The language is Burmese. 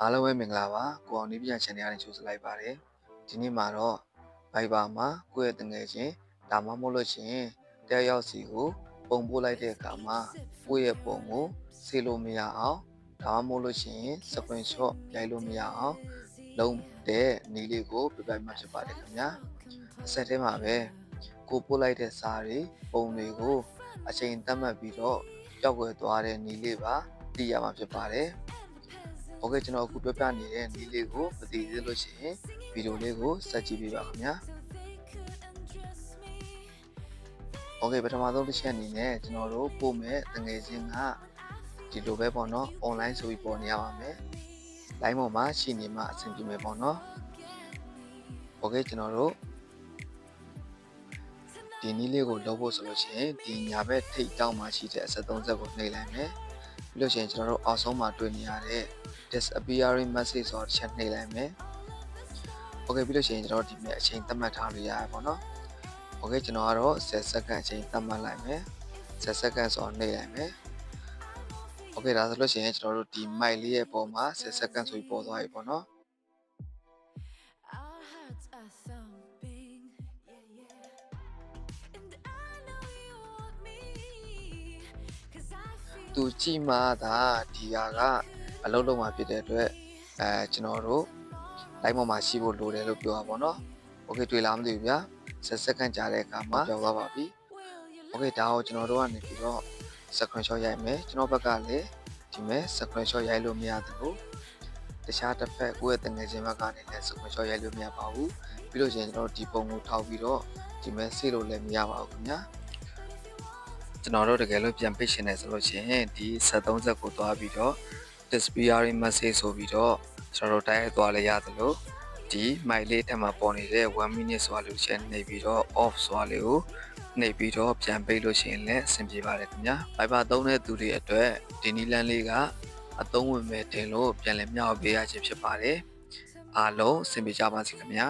အားလုံးပဲမင်္ဂလာပါကိုအောင်နေပြန် channel ကနေကြိုဆိုလိုက်ပါတယ်ဒီနေ့မှာတော့ Viber မှာကိုယ့်ရဲ့တငယ်ချင်းဒါမှမဟုတ်လို့ရှိရင်တယောက်ယောက်စီကိုပုံပို့လိုက်တဲ့အခါမှာကိုယ့်ရဲ့ပုံကိုဆေးလို့မရအောင်ဒါမှမဟုတ်လို့ရှိရင် screenshot ရိုက်လို့မရအောင်လုံးတဲ့နည်းလေးကိုပြပြမှာဖြစ်ပါတယ်ခင်ဗျာအဆက်ထဲမှာပဲကိုပို့လိုက်တဲ့စာတွေပုံတွေကိုအချိန်သတ်မှတ်ပြီးတော့ကြောက်ွယ်သွားတဲ့နည်းလေးပါသိရမှာဖြစ်ပါတယ်โอเคကျွန်တော်အခုပြောပြနေတဲ့နည်းလေးကိုမသိသေးလို့ရှိရင်ဗီဒီယိုလေးကိုစက်ကြည့်ပေးပါခင်ဗျာโอเคပထမဆုံးတစ်ချက်အနေနဲ့ကျွန်တော်တို့ပို့မဲ့တငယ်ချင်းကဒီလိုပဲပေါ့နော် online ဆိုပြီးပေါ်နေရပါမယ် line ပေါ်မှာရှိနေမှအဆင်ပြေမယ်ပေါ့နော်โอเคကျွန်တော်တို့ဒီနည်းလေးကိုလုပ်ဖို့ဆိုလို့ရှိရင်ဒီညာဘက်ထိပ်တောက်မှာရှိတဲ့အဆက်30ကိုနှိပ်လိုက်မယ်ပြီးလို့ရှိရင်ကျွန်တော်တို့အောက်ဆုံးမှာတွေ့နေရတဲ့ disappearing message ဆိုတော့ချက်နှိပ်လိုက်မယ်။ Okay ပြီးလို့ရှိရင်ကျွန်တော်ဒီမဲ့အချိန်သတ်မှတ်ထားလို့ရရပါတော့။ Okay ကျွန်တော်ကတော့10စက္ကန့်အချိန်သတ်မှတ်လိုက်မယ်။10စက္ကန့်ဆိုတော့နှိပ်လိုက်မယ်။ Okay ဒါဆိုလို့ရှိရင်ကျွန်တော်တို့ဒီ mic လေးရဲ့ပုံမှာ10စက္ကန့်ဆိုပြီးပေါ်သွားပြီပေါ့နော်။သူကြည့်မှသာဒီဟာကအလုပ်လုပ်မှာဖြစ်တဲ့အတွက်ကျွန်တော်တို့ live ပေါ်မှာရှိဖို့လိုတယ်လို့ပြောတာပေါ့နော်။ Okay တွေ့လားမသိဘူးဗျာ10စက္ကန့်ကြာတဲ့အခါမှာပြောသွားပါပြီ။ Okay ဒါကိုကျွန်တော်တို့ကနေပြီးတော့ screenshot ရိုက်မယ်ကျွန်တော်ဘက်ကလည်းဒီမဲ့ screenshot ရိုက်လို့မရသလိုတခြားတစ်ဖက်ကိုယ့်ရဲ့တငယ်ချင်းဘက်ကနေလည်း screenshot ရိုက်လို့မရပါဘူးပြီးလို့ရှိရင်ကျွန်တော်ဒီပုံကိုထောက်ပြီးတော့ဒီမဲ့ဆေ့လို့လည်းမရပါဘူးခင်ဗျာကျွန်တော်တို့တကယ်လို့ပြန်ပိတ်ရှင်နေဆိုလို့ရှိရင်ဒီ73ဆက်ကိုသွားပြီးတော့ disappearing message ဆိုပြီးတော့ကျွန်တော်တို့တိုက်ရိုက်သွားလဲရသလိုဒီ mic လေးထက်မှာပေါ်နေတဲ့1 minute ဆိုတာလို့ရှင်းနေပြီးတော့ off ဆိုတာလေးကိုနှိပ်ပြီးတော့ပြန်ပိတ်လို့ရှိရင်လည်းအဆင်ပြေပါတယ်ခင်ဗျာ Viber သုံးတဲ့သူတွေအတွက်ဒီနည်းလမ်းလေးကအသုံးဝင်မဲ့တင်လို့ပြန်လည်မျှဝေပေးရခြင်းဖြစ်ပါတယ်အားလုံးအဆင်ပြေကြပါစေခင်ဗျာ